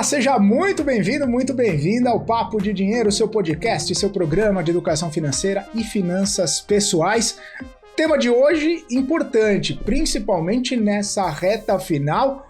Seja muito bem-vindo, muito bem-vinda ao Papo de Dinheiro, seu podcast, seu programa de educação financeira e finanças pessoais. Tema de hoje importante, principalmente nessa reta final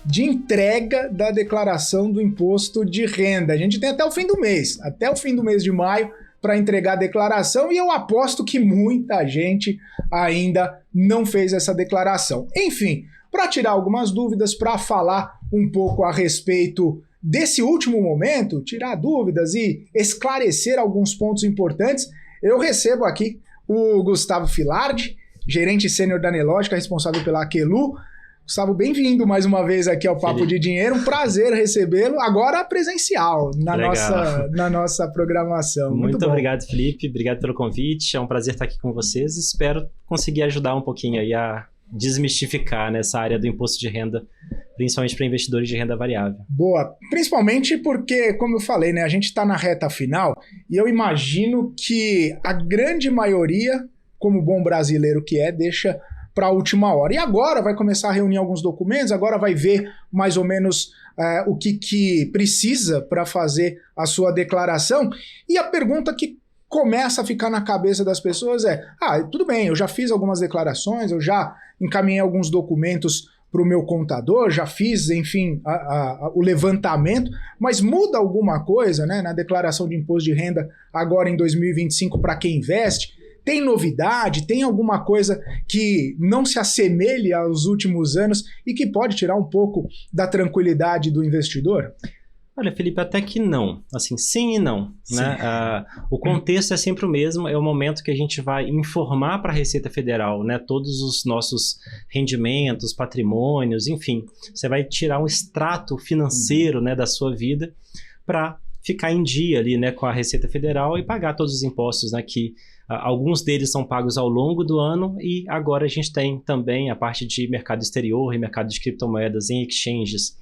de entrega da declaração do imposto de renda. A gente tem até o fim do mês de maio, para entregar a declaração, e eu aposto que muita gente ainda não fez essa declaração. Enfim, para tirar algumas dúvidas, para falar um pouco a respeito desse último momento, tirar dúvidas e esclarecer alguns pontos importantes, eu recebo aqui o Gustavo Filardi, gerente sênior da Nelogica, responsável pela Aquelu. Gustavo, bem-vindo mais uma vez aqui ao Papo de Dinheiro, um prazer recebê-lo, agora presencial, na nossa programação. Muito obrigado, Felipe, obrigado pelo convite, é um prazer estar aqui com vocês, espero conseguir ajudar um pouquinho aí a desmistificar nessa área do imposto de renda, principalmente para investidores de renda variável. Boa, principalmente porque, como eu falei, né, a gente está na reta final e eu imagino que a grande maioria, como bom brasileiro que é, deixa para a última hora. E agora vai começar a reunir alguns documentos, agora vai ver mais ou menos o que precisa para fazer a sua declaração. E a pergunta que começa a ficar na cabeça das pessoas é: tudo bem, eu já fiz algumas declarações, eu já encaminhei alguns documentos para o meu contador, já fiz, enfim, o levantamento, mas muda alguma coisa, né, na declaração de imposto de renda agora em 2025 para quem investe? Tem novidade? Tem alguma coisa que não se assemelhe aos últimos anos e que pode tirar um pouco da tranquilidade do investidor? Olha, Felipe, até que não. Assim, sim e não. Sim. Né? O contexto é sempre o mesmo, é o momento que a gente vai informar para a Receita Federal, né, todos os nossos rendimentos, patrimônios, enfim. Você vai tirar um extrato financeiro, né, da sua vida para ficar em dia ali, né, com a Receita Federal e pagar todos os impostos, né, que alguns deles são pagos ao longo do ano, e agora a gente tem também a parte de mercado exterior e mercado de criptomoedas em exchanges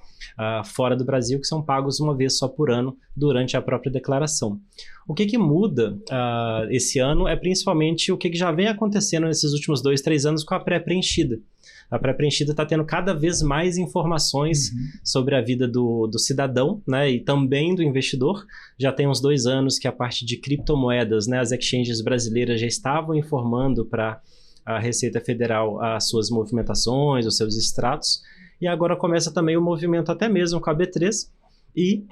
fora do Brasil, que são pagos uma vez só por ano durante a própria declaração. O que muda esse ano é principalmente o que já vem acontecendo nesses últimos 2-3 anos com a pré-preenchida. A pré-preenchida está tendo cada vez mais informações sobre a vida do cidadão, né, e também do investidor. Já tem uns 2 anos que a parte de criptomoedas, né, as exchanges brasileiras já estavam informando para a Receita Federal as suas movimentações, os seus extratos, e agora começa também o movimento até mesmo com a B3 e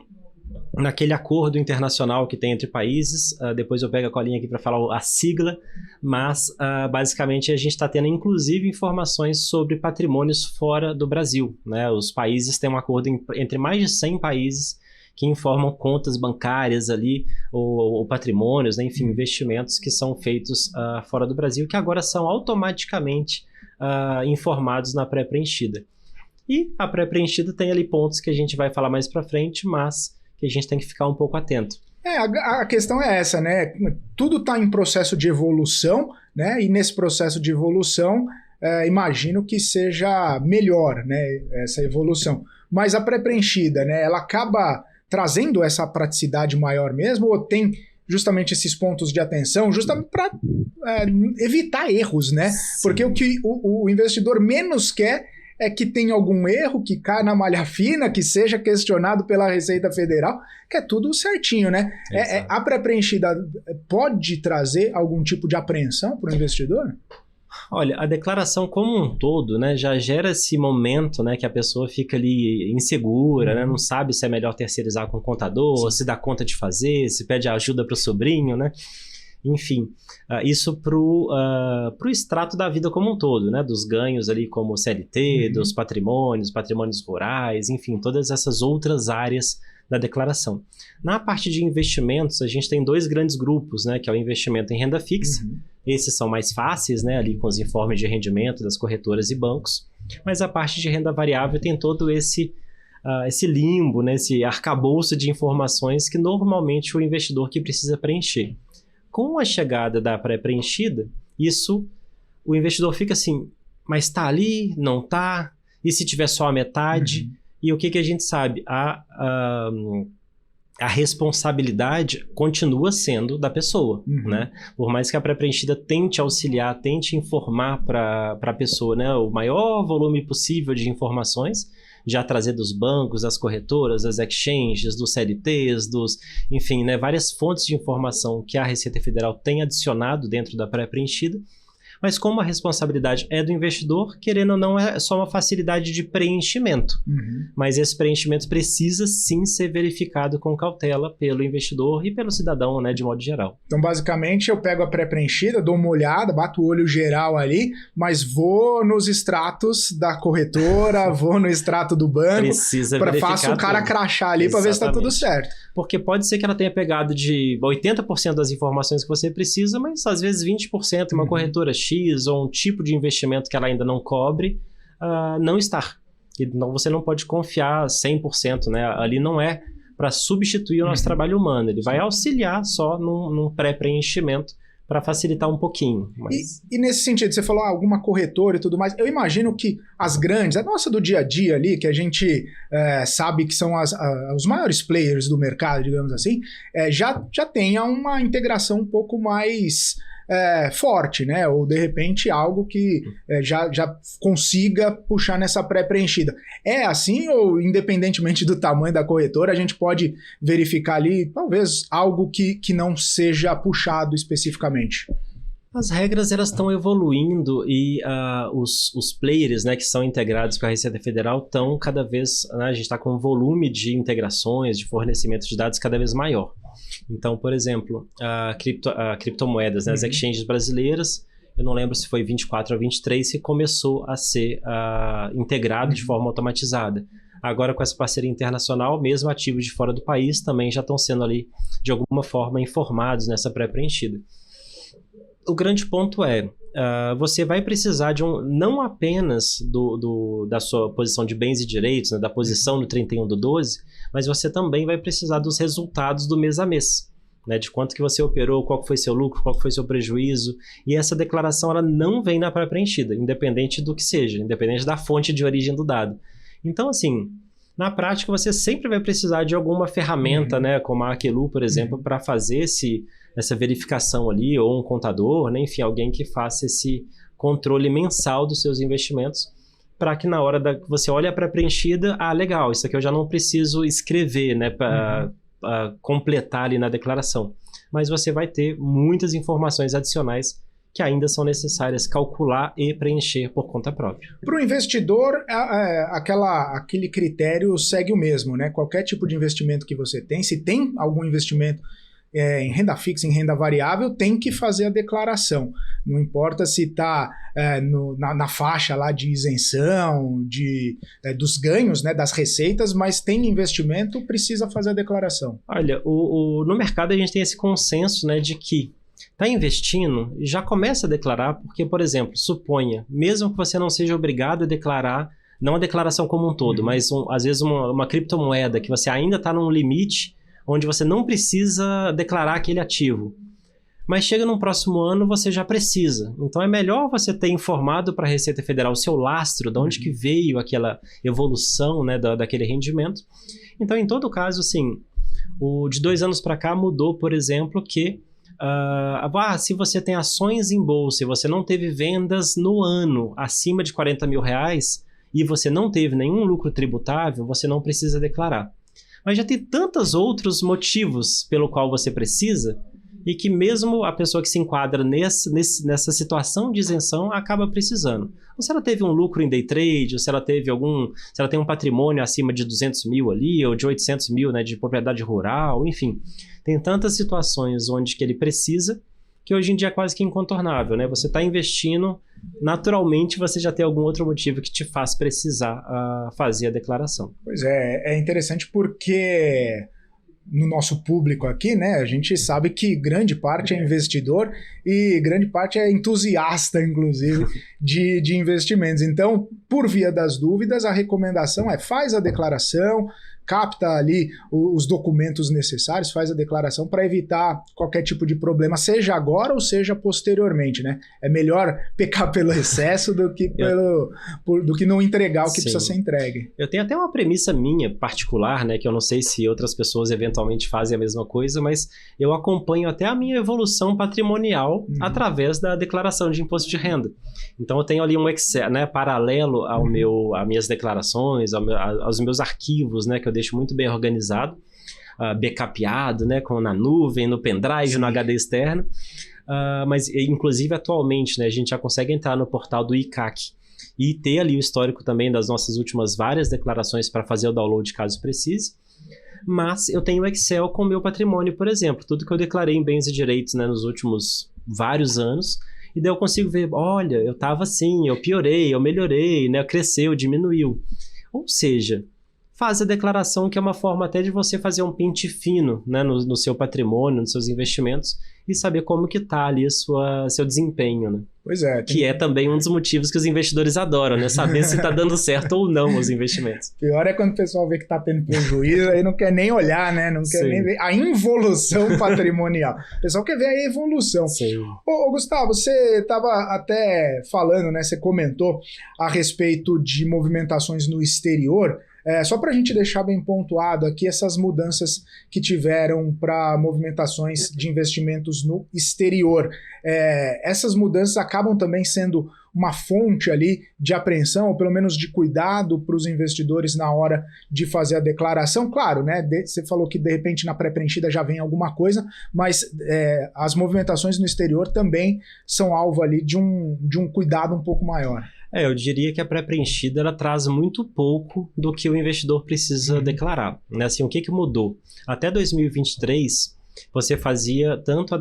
naquele acordo internacional que tem entre países. Depois eu pego a colinha aqui para falar a sigla, mas basicamente a gente está tendo inclusive informações sobre patrimônios fora do Brasil, né? Os países têm um acordo entre mais de 100 países que informam contas bancárias ali, ou patrimônios, né? Enfim, investimentos que são feitos fora do Brasil, que agora são automaticamente informados na pré-preenchida. E a pré-preenchida tem ali pontos que a gente vai falar mais para frente, mas que a gente tem que ficar um pouco atento. A questão é essa, né? Tudo está em processo de evolução, né? E nesse processo de evolução, imagino que seja melhor, né, essa evolução. Mas a pré-preenchida, né, ela acaba trazendo essa praticidade maior mesmo, ou tem justamente esses pontos de atenção, justamente para evitar erros, né? Sim. Porque o que o investidor menos quer é que tenha algum erro, que caia na malha fina, que seja questionado pela Receita Federal, que é tudo certinho, né? A pré-preenchida pode trazer algum tipo de apreensão para o investidor? Olha, a declaração como um todo, né, já gera esse momento, né, que a pessoa fica ali insegura, né, não sabe se é melhor terceirizar com o contador, se dá conta de fazer, se pede ajuda para o sobrinho, né? Enfim, isso para o extrato da vida como um todo, né? Dos ganhos ali como CLT, dos patrimônios rurais, enfim, todas essas outras áreas da declaração. Na parte de investimentos, a gente tem 2 grandes grupos, né? Que é o investimento em renda fixa. Esses são mais fáceis, né? Ali com os informes de rendimento das corretoras e bancos. Mas a parte de renda variável tem todo esse limbo, né? Esse arcabouço de informações que normalmente o investidor que precisa preencher. Com a chegada da pré-preenchida, o investidor fica assim, mas está ali, não está? E se tiver só a metade? E o que a gente sabe? A responsabilidade continua sendo da pessoa, né? Por mais que a pré-preenchida tente auxiliar, tente informar para a pessoa, né, o maior volume possível de informações, já trazer dos bancos, das corretoras, das exchanges, dos CLTs, enfim, né, várias fontes de informação que a Receita Federal tem adicionado dentro da pré-preenchida. Mas como a responsabilidade é do investidor, querendo ou não, é só uma facilidade de preenchimento. Mas esse preenchimento precisa sim ser verificado com cautela pelo investidor e pelo cidadão, né, de modo geral. Então, basicamente, eu pego a pré-preenchida, dou uma olhada, bato o olho geral ali, mas vou nos extratos da corretora, vou no extrato do banco, precisa verificar faço o cara crachar ali para ver se está tudo certo. Porque pode ser que ela tenha pegado de 80% das informações que você precisa, mas às vezes 20% uma corretora X ou um tipo de investimento que ela ainda não cobre, não está. Então você não pode confiar 100%, né? Ali não é para substituir o nosso trabalho humano, ele vai auxiliar só num pré-preenchimento para facilitar um pouquinho. Mas... E nesse sentido, você falou alguma corretora e tudo mais, eu imagino que as grandes, a nossa do dia a dia ali, que a gente sabe que são os maiores players do mercado, digamos assim, já tenha uma integração um pouco mais forte, né? Ou de repente algo que já consiga puxar nessa pré-preenchida. É assim ou independentemente do tamanho da corretora, a gente pode verificar ali talvez algo que não seja puxado especificamente? As regras elas estão evoluindo e os players, né, que são integrados com a Receita Federal estão cada vez, né, a gente está com um volume de integrações, de fornecimento de dados cada vez maior. Então, por exemplo, criptomoedas, né, as exchanges brasileiras, eu não lembro se foi 24 ou 23, que começou a ser integrado de forma automatizada. Agora, com essa parceria internacional, mesmo ativos de fora do país também já estão sendo ali, de alguma forma, informados nessa pré-preenchida. O grande ponto é, você vai precisar de não apenas da sua posição de bens e direitos, né, da posição no 31/12, mas você também vai precisar dos resultados do mês a mês, né, de quanto que você operou, qual foi seu lucro, qual foi seu prejuízo, e essa declaração ela não vem na pré-preenchida, independente do que seja, independente da fonte de origem do dado. Então, assim, na prática você sempre vai precisar de alguma ferramenta, né, como a Aquelu, por exemplo, para fazer essa verificação ali, ou um contador, né, enfim, alguém que faça esse controle mensal dos seus investimentos, para que na hora que você olha para a preenchida, legal, isso aqui eu já não preciso escrever, né, para completar ali na declaração. Mas você vai ter muitas informações adicionais que ainda são necessárias calcular e preencher por conta própria. Para o investidor, aquele critério segue o mesmo, né? Qualquer tipo de investimento que você tem, se tem algum investimento em renda fixa, em renda variável, tem que fazer a declaração. Não importa se está na faixa lá de isenção, dos ganhos, né, das receitas, mas tem investimento, precisa fazer a declaração. Olha, no mercado a gente tem esse consenso, né, de que está investindo, já começa a declarar, porque, por exemplo, suponha, mesmo que você não seja obrigado a declarar, não a declaração como um todo, mas às vezes uma criptomoeda que você ainda está num limite onde você não precisa declarar aquele ativo. Mas chega no próximo ano, você já precisa. Então é melhor você ter informado para a Receita Federal o seu lastro, de onde que veio aquela evolução, né, daquele rendimento. Então, em todo caso, assim, de 2 anos para cá mudou, por exemplo, que se você tem ações em bolsa e você não teve vendas no ano acima de R$40 mil e você não teve nenhum lucro tributável, você não precisa declarar. Mas já tem tantos outros motivos pelo qual você precisa e que mesmo a pessoa que se enquadra nessa situação de isenção acaba precisando. Ou se ela teve um lucro em day trade, ou se ela tem um patrimônio acima de 200 mil ali, ou de 800 mil, né, de propriedade rural, enfim. Tem tantas situações onde que ele precisa que hoje em dia é quase que incontornável, né? Você está investindo, naturalmente você já tem algum outro motivo que te faz precisar fazer a declaração. Pois é interessante porque no nosso público aqui, né, a gente sabe que grande parte é investidor e grande parte é entusiasta, inclusive, de investimentos. Então, por via das dúvidas, a recomendação faz a declaração, capta ali os documentos necessários, faz a declaração para evitar qualquer tipo de problema, seja agora ou seja posteriormente, né? É melhor pecar pelo excesso do que, do que não entregar o que precisa ser entregue. Eu tenho até uma premissa minha particular, né, que eu não sei se outras pessoas eventualmente fazem a mesma coisa, mas eu acompanho até a minha evolução patrimonial através da declaração de imposto de renda. Então eu tenho ali um Excel, né, paralelo às minhas declarações, aos meus arquivos, né, que eu deixo muito bem organizado, backupeado, né, na nuvem, no pendrive, no HD externo. Mas inclusive atualmente, né, a gente já consegue entrar no portal do ICAC e ter ali o histórico também das nossas últimas várias declarações para fazer o download caso precise. Mas eu tenho o Excel com o meu patrimônio, por exemplo, tudo que eu declarei em bens e direitos, né, nos últimos vários anos, e daí eu consigo ver, olha, eu estava assim, eu piorei, eu melhorei, né, cresceu, diminuiu. Ou seja, faz a declaração, que é uma forma até de você fazer um pente fino, né, no seu patrimônio, nos seus investimentos, e saber como que está ali seu desempenho, né? Pois é. Que é também um dos motivos que os investidores adoram, né? Saber se está dando certo ou não os investimentos. Pior é quando o pessoal vê que está tendo prejuízo, aí não quer nem olhar, né? Não quer nem ver a involução patrimonial. O pessoal quer ver a evolução. Sim. Ô, Gustavo, você estava até falando, né? Você comentou a respeito de movimentações no exterior. Só para a gente deixar bem pontuado aqui essas mudanças que tiveram para movimentações de investimentos no exterior. Essas mudanças acabam também sendo uma fonte ali de apreensão, ou pelo menos de cuidado para os investidores na hora de fazer a declaração. Claro, né? Você falou que de repente na pré-preenchida já vem alguma coisa, mas as movimentações no exterior também são alvo ali de um cuidado um pouco maior. Eu diria que a pré-preenchida ela traz muito pouco do que o investidor precisa declarar, né? Assim, o que mudou? Até 2023, você fazia tanto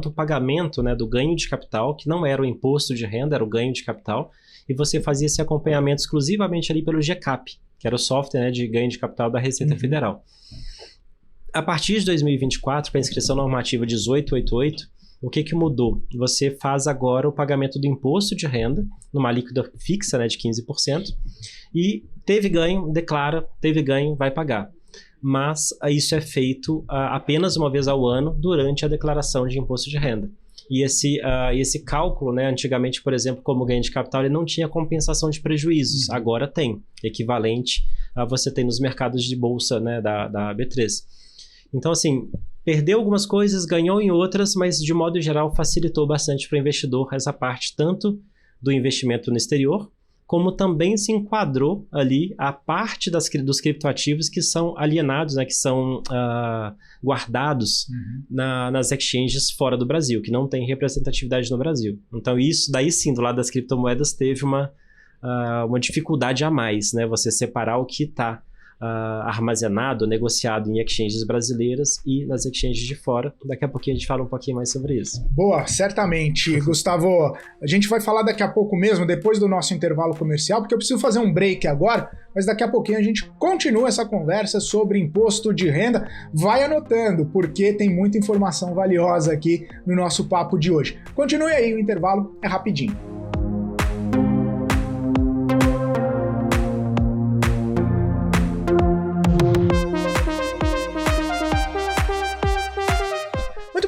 o pagamento, né, do ganho de capital, que não era o imposto de renda, era o ganho de capital, e você fazia esse acompanhamento exclusivamente ali pelo GCAP, que era o software, né, de ganho de capital da Receita Federal. A partir de 2024, com a inscrição normativa 1888, o que mudou? Você faz agora o pagamento do imposto de renda, numa alíquota fixa, né, de 15%, e teve ganho, declara, teve ganho, vai pagar. Mas isso é feito apenas uma vez ao ano durante a declaração de imposto de renda. E esse cálculo, né, antigamente, por exemplo, como ganho de capital, ele não tinha compensação de prejuízos. Agora tem, equivalente a você tem nos mercados de bolsa, né, da B3. Então, assim, perdeu algumas coisas, ganhou em outras, mas de modo geral facilitou bastante para o investidor essa parte tanto do investimento no exterior, como também se enquadrou ali a parte dos criptoativos que são alienados, né, que são guardados nas exchanges fora do Brasil, que não tem representatividade no Brasil. Então isso, daí sim, do lado das criptomoedas teve uma dificuldade a mais, né, você separar o que está armazenado, negociado em exchanges brasileiras e nas exchanges de fora. Daqui a pouquinho a gente fala um pouquinho mais sobre isso. Boa, certamente. Gustavo, a gente vai falar daqui a pouco mesmo, depois do nosso intervalo comercial, porque eu preciso fazer um break agora, mas daqui a pouquinho a gente continua essa conversa sobre imposto de renda. Vai anotando, porque tem muita informação valiosa aqui no nosso papo de hoje. Continue aí, o intervalo é rapidinho.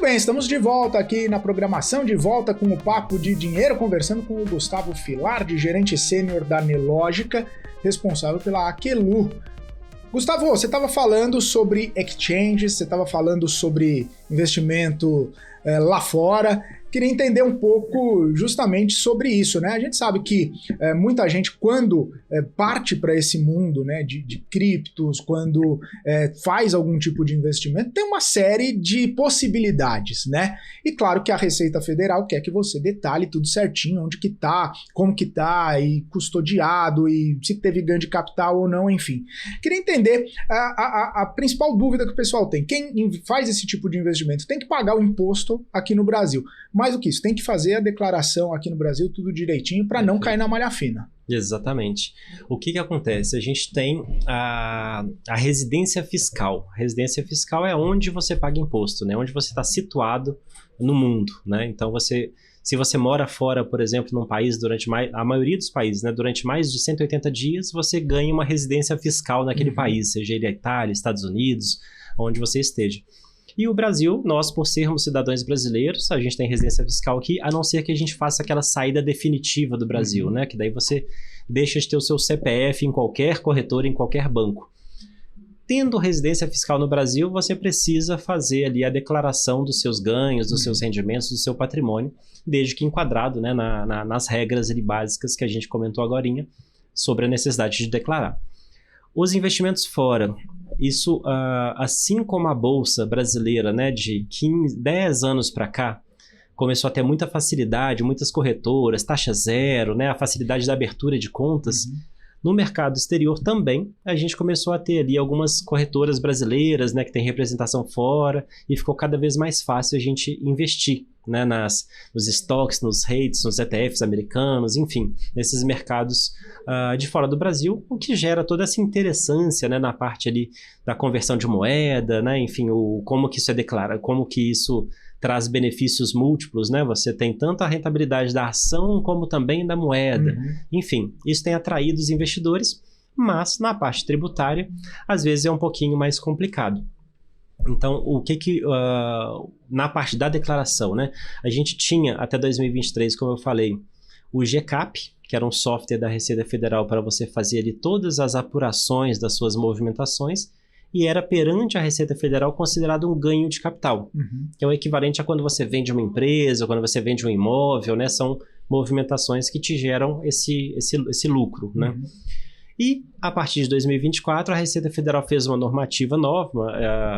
Bem, estamos de volta aqui na programação, de volta com o Papo de Dinheiro, conversando com o Gustavo Filardi, gerente sênior da Nelogica, responsável pela Aquelu. Gustavo, você estava falando sobre exchanges, você estava falando sobre investimento lá fora. Queria entender um pouco justamente sobre isso, né? A gente sabe que muita gente, quando parte para esse mundo, né, de criptos, quando faz algum tipo de investimento, tem uma série de possibilidades, né? E claro que a Receita Federal quer que você detalhe tudo certinho, onde que tá, como que tá, e custodiado, e se teve ganho de capital ou não, enfim. Queria entender a principal dúvida que o pessoal tem. Quem faz esse tipo de investimento tem que pagar o imposto aqui no Brasil. Mais do que isso, tem que fazer a declaração aqui no Brasil tudo direitinho para não cair na malha fina. Exatamente. O que acontece? A gente tem a residência fiscal. A residência fiscal é onde você paga imposto, né? Onde você está situado no mundo, né? Então, Se você mora fora, por exemplo, num país a maioria dos países, né, durante mais de 180 dias, você ganha uma residência fiscal naquele país, seja ele a Itália, Estados Unidos, onde você esteja. E o Brasil, nós, por sermos cidadãos brasileiros, a gente tem residência fiscal aqui, a não ser que a gente faça aquela saída definitiva do Brasil, né? Que daí você deixa de ter o seu CPF em qualquer corretora, em qualquer banco. Tendo residência fiscal no Brasil, você precisa fazer ali a declaração dos seus ganhos, dos seus rendimentos, do seu patrimônio, desde que enquadrado, né, nas regras ali básicas que a gente comentou agorinha sobre a necessidade de declarar. Os investimentos fora, isso assim como a Bolsa brasileira, né, de 10 anos para cá, começou a ter muita facilidade, muitas corretoras, taxa zero, né, a facilidade da abertura de contas. No mercado exterior também, a gente começou a ter ali algumas corretoras brasileiras, né, que tem representação fora, e ficou cada vez mais fácil a gente investir, né, nos estoques, nos REITs, nos ETFs americanos, enfim, nesses mercados de fora do Brasil, o que gera toda essa interessância, né, na parte ali da conversão de moeda, né, enfim, como que isso é declarado, como que isso traz benefícios múltiplos, né? Você tem tanto a rentabilidade da ação como também da moeda. Enfim, isso tem atraído os investidores, mas na parte tributária, às vezes é um pouquinho mais complicado. Então, na parte da declaração, né? A gente tinha até 2023, como eu falei, o GCAP, que era um software da Receita Federal para você fazer ali todas as apurações das suas movimentações, e era perante a Receita Federal considerado um ganho de capital, que é o equivalente a quando você vende uma empresa, ou quando você vende um imóvel, né? São movimentações que te geram esse lucro, né? E, a partir de 2024, a Receita Federal fez uma normativa nova,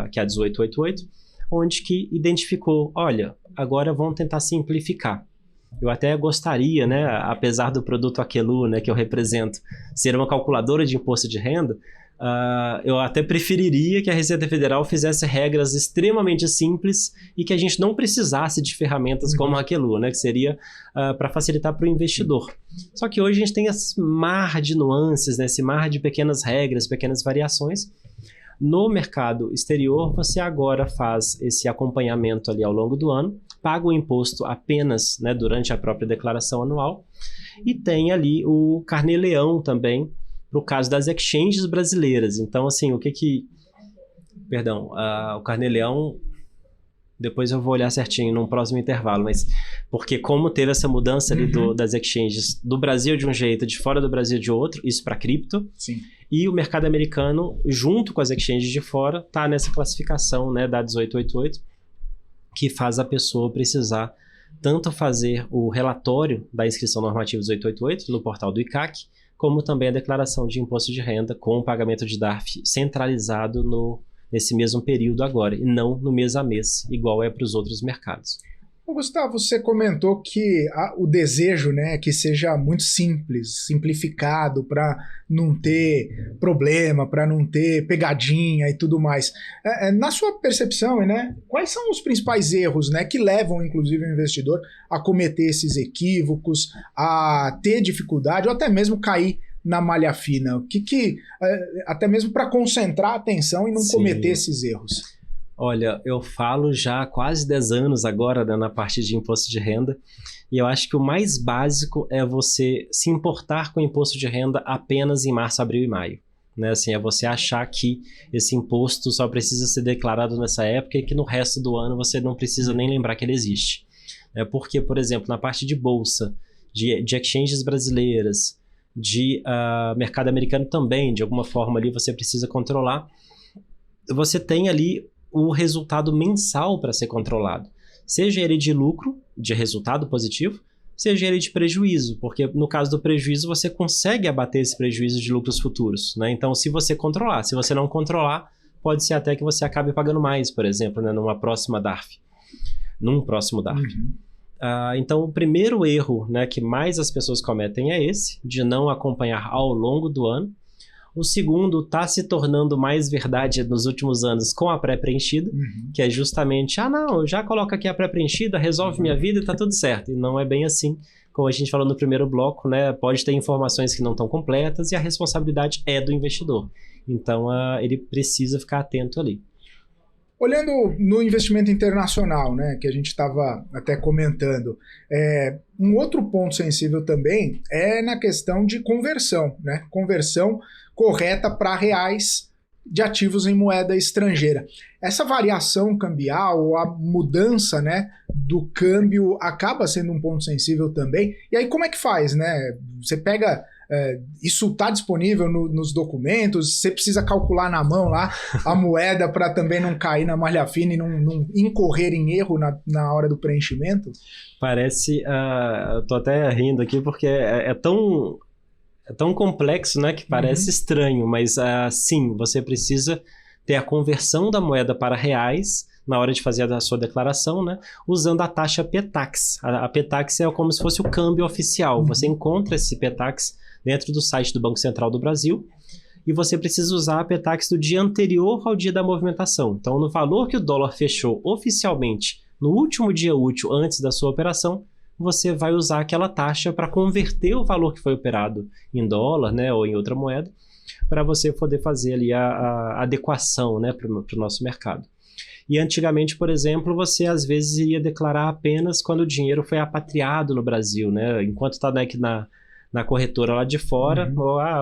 que é a 1888, onde que identificou, olha, agora vamos tentar simplificar. Eu até gostaria, né, apesar do produto Aquelu, né, que eu represento, ser uma calculadora de imposto de renda, eu até preferiria que a Receita Federal fizesse regras extremamente simples e que a gente não precisasse de ferramentas como a Aquelu, né, que seria para facilitar para o investidor. Só que hoje a gente tem esse mar de nuances, né, esse mar de pequenas regras, pequenas variações. No mercado exterior, você agora faz esse acompanhamento ali ao longo do ano, paga o imposto apenas, né, durante a própria declaração anual, e tem ali o Carnê-Leão também, para o caso das exchanges brasileiras. Então, assim, o Carnê-Leão, depois eu vou olhar certinho num próximo intervalo, mas porque como teve essa mudança ali das exchanges do Brasil de um jeito, de fora do Brasil de outro, isso para cripto, sim. E o mercado americano, junto com as exchanges de fora, está nessa classificação, né, da 1888, que faz a pessoa precisar tanto fazer o relatório da inscrição normativa 1888 no portal do ICAC, como também a declaração de imposto de renda com o pagamento de DARF centralizado nesse mesmo período agora, e não no mês a mês, igual é para os outros mercados. Ô Gustavo, você comentou que o desejo, né, é que seja muito simples, simplificado, para não ter problema, para não ter pegadinha e tudo mais. Na sua percepção, né, quais são os principais erros, né, que levam, inclusive, o investidor a cometer esses equívocos, a ter dificuldade ou até mesmo cair na malha fina? Até mesmo para concentrar a atenção e não cometer esses erros. Olha, eu falo já há quase 10 anos agora, né, na parte de imposto de renda, e eu acho que o mais básico é você se importar com o imposto de renda apenas em março, abril e maio. Né? Assim, é você achar que esse imposto só precisa ser declarado nessa época e que no resto do ano você não precisa nem lembrar que ele existe. Porque, por exemplo, na parte de bolsa, de exchanges brasileiras, de mercado americano também, de alguma forma ali você precisa controlar, você tem ali o resultado mensal para ser controlado. Seja ele de lucro, de resultado positivo, seja ele de prejuízo, porque no caso do prejuízo você consegue abater esse prejuízo de lucros futuros, né? Então, se você controlar, se você não controlar, pode ser até que você acabe pagando mais, por exemplo, né, num próximo DARF. Então, o primeiro erro, né, que mais as pessoas cometem é esse, de não acompanhar ao longo do ano. O segundo está se tornando mais verdade nos últimos anos com a pré-preenchida, que é justamente, eu já coloco aqui a pré-preenchida, resolve minha vida e está tudo certo. E não é bem assim, como a gente falou no primeiro bloco, né? Pode ter informações que não estão completas e a responsabilidade é do investidor. Então, ele precisa ficar atento ali. Olhando no investimento internacional, né, que a gente estava até comentando, um outro ponto sensível também é na questão de conversão, né? Conversão correta para reais de ativos em moeda estrangeira. Essa variação cambial, ou a mudança, né, do câmbio acaba sendo um ponto sensível também. E aí como é que faz, né? Você pega... isso está disponível nos documentos, você precisa calcular na mão lá a moeda para também não cair na malha fina e não incorrer em erro na hora do preenchimento? Parece, eu tô até rindo aqui porque é tão complexo, né, que parece estranho, mas sim, você precisa ter a conversão da moeda para reais na hora de fazer a sua declaração, né, usando a taxa PTAX. A PTAX é como se fosse o câmbio oficial. Você encontra esse PTAX dentro do site do Banco Central do Brasil, e você precisa usar a PTAX do dia anterior ao dia da movimentação. Então, no valor que o dólar fechou oficialmente no último dia útil antes da sua operação, você vai usar aquela taxa para converter o valor que foi operado em dólar, né, ou em outra moeda, para você poder fazer ali a adequação, né, para o nosso mercado. E antigamente, por exemplo, você às vezes iria declarar apenas quando o dinheiro foi apatriado no Brasil, né, enquanto está aqui na corretora lá de fora,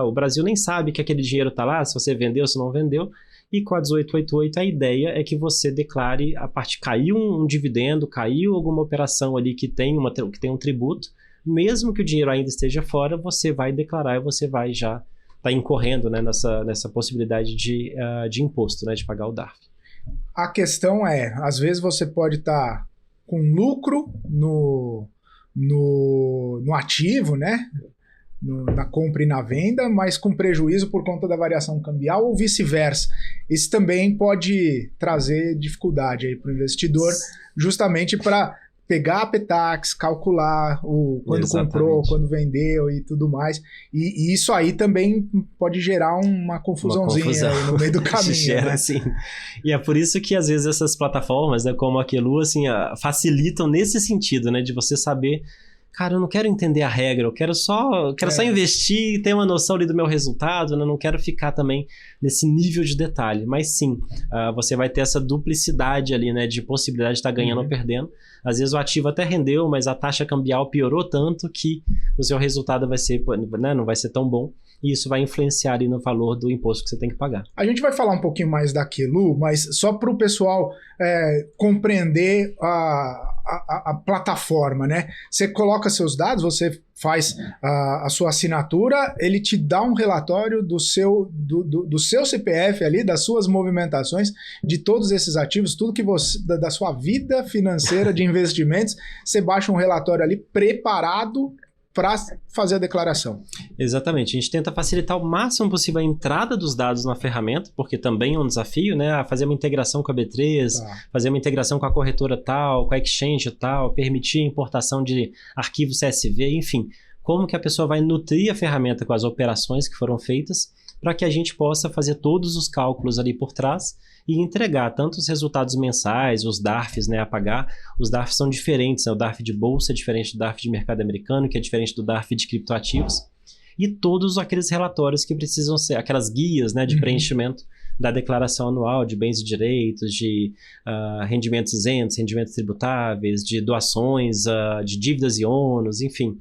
o Brasil nem sabe que aquele dinheiro está lá, se você vendeu, se não vendeu, e com a 1888 a ideia é que você declare a parte, caiu um dividendo, caiu alguma operação ali que tem um tributo, mesmo que o dinheiro ainda esteja fora, você vai declarar e você vai já estar incorrendo, né, nessa possibilidade de imposto, né, de pagar o DARF. A questão às vezes você pode estar com lucro no ativo, né? Na compra e na venda, mas com prejuízo por conta da variação cambial ou vice-versa. Isso também pode trazer dificuldade aí para o investidor, justamente para pegar a PTAX, calcular quando comprou, quando vendeu e tudo mais. E isso aí também pode gerar uma confusãozinha aí no meio do caminho. Gera, né? Sim. E é por isso que às vezes essas plataformas, né, como a Aquelu, assim, facilitam nesse sentido, né, de você saber, cara, eu não quero entender a regra, eu quero só investir e ter uma noção ali do meu resultado, né? Não quero ficar também nesse nível de detalhe. Mas sim, você vai ter essa duplicidade ali, né, de possibilidade de estar ganhando ou perdendo. Às vezes o ativo até rendeu, mas a taxa cambial piorou tanto que o seu resultado vai ser, né, não vai ser tão bom. E isso vai influenciar ali no valor do imposto que você tem que pagar. A gente vai falar um pouquinho mais da Aquelu, mas só para o pessoal compreender a plataforma, né? Você coloca seus dados, você faz a sua assinatura, ele te dá um relatório do seu CPF ali, das suas movimentações, de todos esses ativos, tudo que você, da sua vida financeira de investimentos, você baixa um relatório ali preparado para fazer a declaração. Exatamente. A gente tenta facilitar o máximo possível a entrada dos dados na ferramenta, porque também é um desafio, né? Fazer uma integração com a B3, fazer uma integração com a corretora tal, com a exchange tal, permitir a importação de arquivos CSV, enfim. Como que a pessoa vai nutrir a ferramenta com as operações que foram feitas para que a gente possa fazer todos os cálculos ali por trás e entregar tanto os resultados mensais, os DARFs, né, a pagar. Os DARFs são diferentes, né? O DARF de bolsa é diferente do DARF de mercado americano, que é diferente do DARF de criptoativos. E todos aqueles relatórios que precisam ser, aquelas guias, né, de preenchimento da declaração anual de bens e direitos, de rendimentos isentos, rendimentos tributáveis, de doações, de dívidas e ônus, enfim.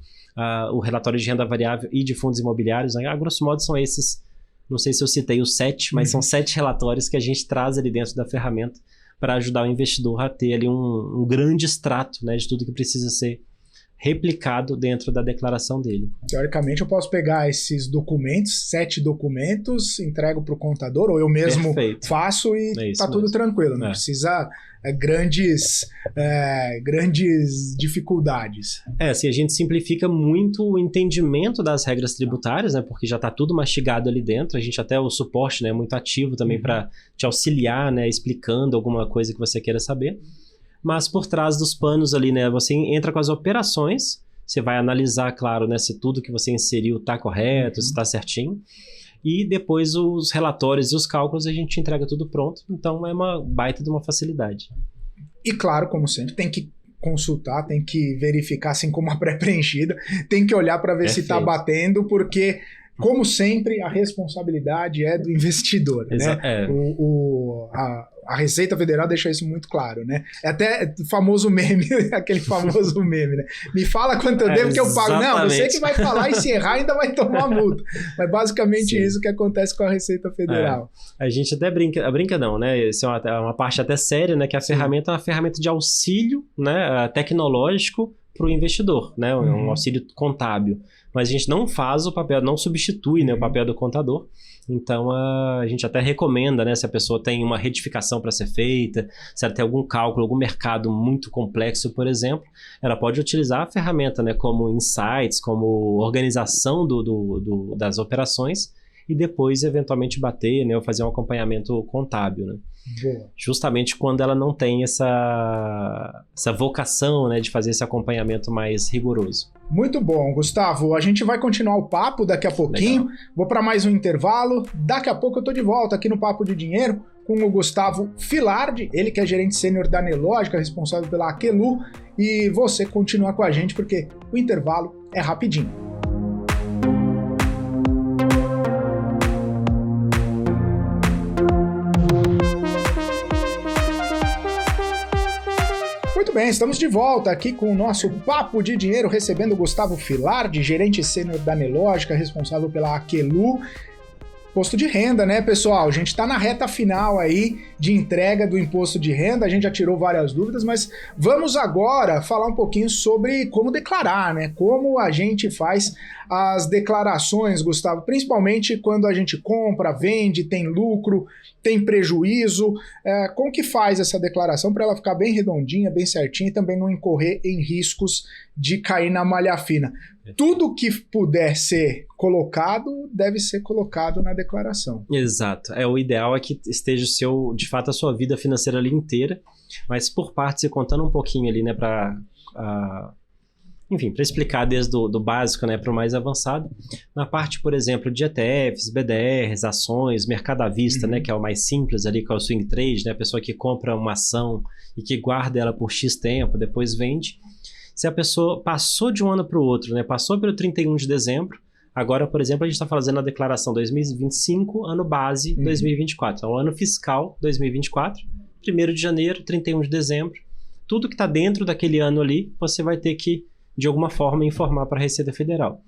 O relatório de renda variável e de fundos imobiliários, né? A grosso modo são esses. Não sei se eu citei os 7, mas são 7 relatórios que a gente traz ali dentro da ferramenta para ajudar o investidor a ter ali um grande extrato, né, de tudo que precisa ser replicado dentro da declaração dele. Teoricamente, eu posso pegar esses documentos, 7 documentos, entrego para o contador, ou eu mesmo faço e está tudo tranquilo. Não precisa grandes dificuldades. Assim, a gente simplifica muito o entendimento das regras tributárias, né, porque já está tudo mastigado ali dentro. A gente até o suporte, né, é muito ativo também para te auxiliar, né, explicando alguma coisa que você queira saber. Mas por trás dos panos ali, né, você entra com as operações, você vai analisar, claro, né, se tudo que você inseriu está correto, se está certinho, e depois os relatórios e os cálculos a gente entrega tudo pronto, então é uma baita de uma facilidade. E claro, como sempre, tem que consultar, tem que verificar, assim como a pré-preenchida, tem que olhar para ver se está batendo, porque... Como sempre, a responsabilidade é do investidor, né? A Receita Federal deixa isso muito claro, né? É até o famoso meme, aquele famoso meme, né? Me fala quanto eu devo que eu pago. Exatamente. Não, você que vai falar e se errar ainda vai tomar multa. Mas basicamente isso que acontece com a Receita Federal. A gente até brinca não, né? Isso é uma parte até séria, né? Que a ferramenta é uma ferramenta de auxílio, né? Tecnológico para o investidor, né? Um auxílio contábil. Mas a gente não faz o papel, não substitui, né, o papel do contador. Então, a gente até recomenda, né, se a pessoa tem uma retificação para ser feita, se ela tem algum cálculo, algum mercado muito complexo, por exemplo, ela pode utilizar a ferramenta, né, como insights, como organização das operações e depois, eventualmente, bater, né, ou fazer um acompanhamento contábil, né? Boa. Justamente quando ela não tem essa vocação, né, de fazer esse acompanhamento mais rigoroso. Muito bom, Gustavo. A gente vai continuar o papo daqui a pouquinho. Legal. Vou para mais um intervalo. Daqui a pouco eu tô de volta aqui no Papo de Dinheiro com o Gustavo Filardi, ele que é gerente sênior da Nelógica, responsável pela Aquelu, e você continua com a gente porque o intervalo é rapidinho. Muito bem, estamos de volta aqui com o nosso Papo de Dinheiro, recebendo o Gustavo Filardi, gerente sênior da Nelógica, responsável pela Aquelu. Imposto de renda, né, pessoal? A gente está na reta final aí de entrega do imposto de renda, a gente já tirou várias dúvidas, mas vamos agora falar um pouquinho sobre como declarar, né? Como a gente faz as declarações, Gustavo, principalmente quando a gente compra, vende, tem lucro, tem prejuízo. Como que faz essa declaração para ela ficar bem redondinha, bem certinha e também não incorrer em riscos de cair na malha fina? Tudo que puder ser colocado, deve ser colocado na declaração. Exato. O ideal é que esteja de fato, a sua vida financeira ali inteira, mas por partes, e contando um pouquinho ali, né, para explicar desde do básico, né, para o mais avançado. Na parte, por exemplo, de ETFs, BDRs, ações, mercado à vista, né, que é o mais simples ali, que é o swing trade, né, a pessoa que compra uma ação e que guarda ela por X tempo, depois vende. Se a pessoa passou de um ano para o outro, né, passou pelo 31 de dezembro, agora, por exemplo, a gente está fazendo a declaração 2025, ano base 2024. Então, ano fiscal 2024, 1º de janeiro, 31 de dezembro. Tudo que está dentro daquele ano ali, você vai ter que, de alguma forma, informar para a Receita Federal.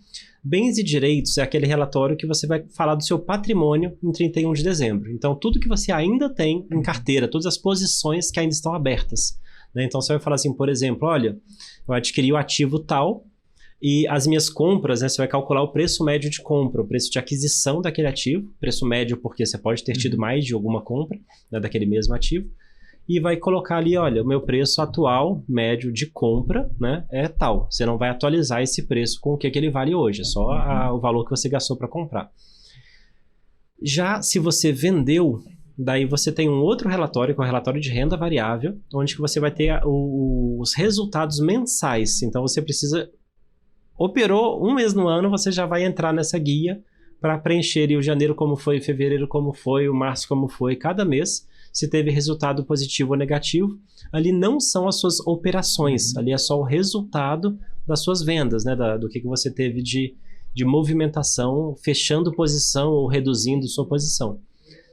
Bens e direitos é aquele relatório que você vai falar do seu patrimônio em 31 de dezembro. Então, tudo que você ainda tem em carteira, todas as posições que ainda estão abertas. Então, você vai falar assim, por exemplo, olha, eu adquiri o ativo tal e as minhas compras, né, você vai calcular o preço médio de compra, o preço de aquisição daquele ativo, preço médio porque você pode ter tido mais de alguma compra, né, daquele mesmo ativo, e vai colocar ali, olha, o meu preço atual, médio de compra, né, é tal. Você não vai atualizar esse preço com o que ele vale hoje, é só o valor que você gastou para comprar. Já se você vendeu, daí você tem um outro relatório, que é o relatório de renda variável, onde que você vai ter os resultados mensais. Então, você precisa... Operou um mês no ano, você já vai entrar nessa guia para preencher o janeiro como foi, fevereiro como foi, o março como foi, cada mês, se teve resultado positivo ou negativo. Ali não são as suas operações, ali é só o resultado das suas vendas, né, do que você teve de movimentação, fechando posição ou reduzindo sua posição.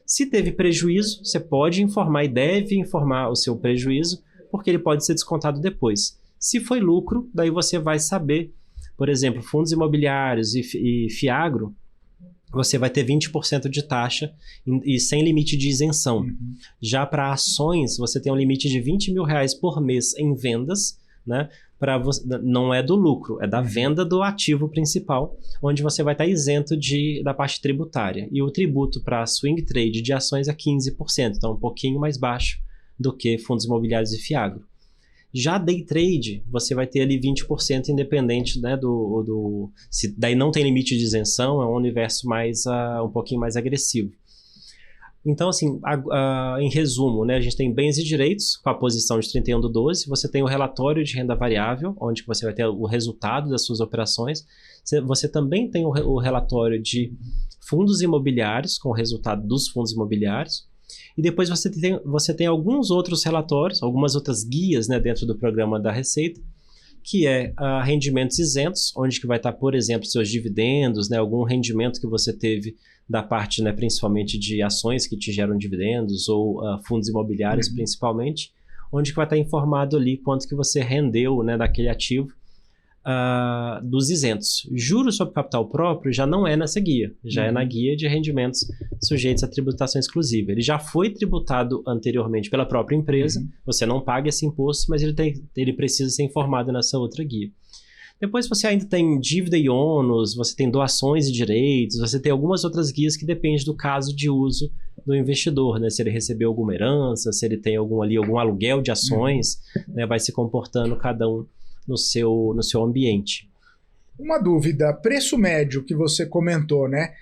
Se teve prejuízo, você pode informar e deve informar o seu prejuízo, porque ele pode ser descontado depois. Se foi lucro, daí você vai saber, por exemplo, fundos imobiliários e Fiagro, você vai ter 20% de taxa e sem limite de isenção. Já para ações, você tem um limite de R$20 mil por mês em vendas, né? Não é do lucro, é da venda do ativo principal, onde você vai estar isento da parte tributária. E o tributo para swing trade de ações é 15%, então um pouquinho mais baixo do que fundos imobiliários e Fiagro. Já day trade, você vai ter ali 20% independente, né, se daí não tem limite de isenção, é um universo um pouquinho mais agressivo. Então, assim, em resumo, né, a gente tem bens e direitos com a posição de 31/12, você tem o relatório de renda variável, onde você vai ter o resultado das suas operações, você também tem o relatório de fundos imobiliários, com o resultado dos fundos imobiliários, e depois você tem alguns outros relatórios, algumas outras guias, né, dentro do programa da Receita, que é rendimentos isentos, onde que vai estar, por exemplo, seus dividendos, né, algum rendimento que você teve da parte, né, principalmente de ações que te geram dividendos ou fundos imobiliários principalmente, onde que vai estar informado ali quanto que você rendeu, né, daquele ativo dos isentos. Juros sobre capital próprio já não é nessa guia, já é na guia de rendimentos sujeitos à tributação exclusiva. Ele já foi tributado anteriormente pela própria empresa, você não paga esse imposto, mas ele precisa ser informado nessa outra guia. Depois você ainda tem dívida e ônus, você tem doações e direitos, você tem algumas outras guias que dependem do caso de uso do investidor, né? Se ele recebeu alguma herança, se ele tem algum aluguel de ações, né? Vai se comportando cada um no seu ambiente. Uma dúvida, preço médio que você comentou, né?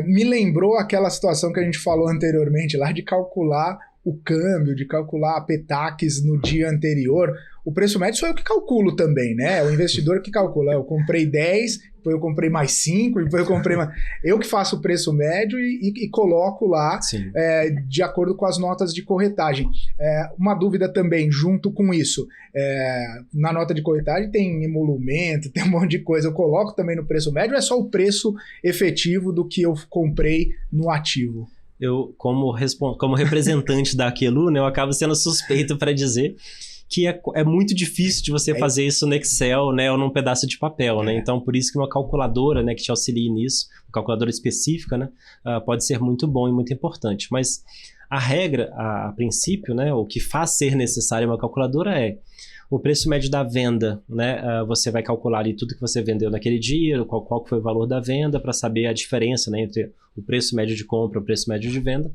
Me lembrou aquela situação que a gente falou anteriormente lá de calcular o câmbio, de calcular a PETAX no dia anterior. O preço médio sou eu que calculo também, né? É o investidor que calcula. Eu comprei 10, depois eu comprei mais 5, depois eu comprei mais... Eu que faço o preço médio e coloco lá de acordo com as notas de corretagem. Uma dúvida também, junto com isso, na nota de corretagem tem emolumento, tem um monte de coisa. Eu coloco também no preço médio ou é só o preço efetivo do que eu comprei no ativo? Eu, como representante da Aquelu, né, eu acabo sendo suspeito para dizer que é muito difícil de você fazer isso no Excel, né, ou num pedaço de papel, né? Então, por isso que uma calculadora, né, que te auxilie nisso, uma calculadora específica, né, pode ser muito bom e muito importante. Mas a regra, a princípio, né, o que faz ser necessário uma calculadora é o preço médio da venda, né? Você vai calcular ali tudo que você vendeu naquele dia, qual foi o valor da venda, para saber a diferença, né, entre o preço médio de compra e o preço médio de venda.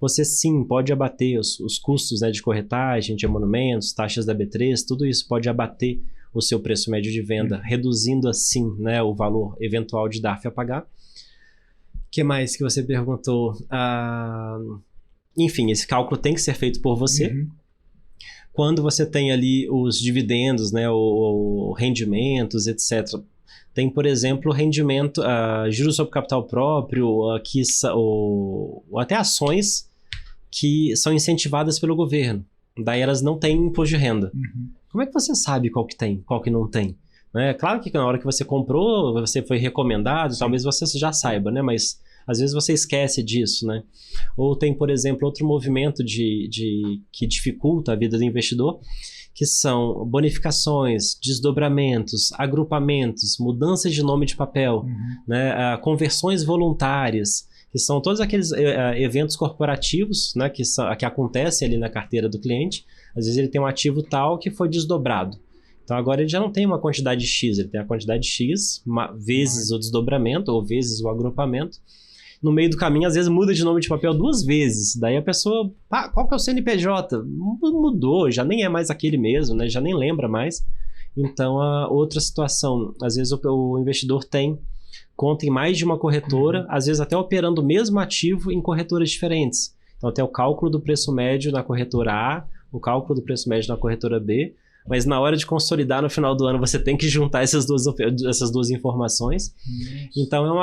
Você sim pode abater os custos, né, de corretagem, de emolumentos, taxas da B3, tudo isso pode abater o seu preço médio de venda, reduzindo assim, né, o valor eventual de DARF a pagar. O que mais que você perguntou? Enfim, esse cálculo tem que ser feito por você. Quando você tem ali os dividendos, né, ou rendimentos, etc., tem, por exemplo, rendimento, juros sobre capital próprio, ou até ações que são incentivadas pelo governo. Daí elas não têm imposto de renda. Como é que você sabe qual que tem, qual que não tem? Claro que na hora que você comprou, você foi recomendado, talvez você já saiba, né? Mas às vezes você esquece disso, né? Ou tem, por exemplo, outro movimento que dificulta a vida do investidor, que são bonificações, desdobramentos, agrupamentos, mudanças de nome de papel, né? Conversões voluntárias, que são todos aqueles eventos corporativos, né? que acontecem ali na carteira do cliente. Às vezes ele tem um ativo tal que foi desdobrado. Então agora ele já não tem uma quantidade X, ele tem a quantidade X vezes o desdobramento ou vezes o agrupamento. No meio do caminho, às vezes muda de nome de papel 2 vezes. Daí a pessoa, qual que é o CNPJ? Mudou, já nem é mais aquele mesmo, né? Já nem lembra mais. Então, outra situação, às vezes o investidor tem conta em mais de uma corretora, às vezes até operando o mesmo ativo em corretoras diferentes. Então tem o cálculo do preço médio na corretora A, o cálculo do preço médio na corretora B, mas na hora de consolidar no final do ano você tem que juntar essas duas informações. Então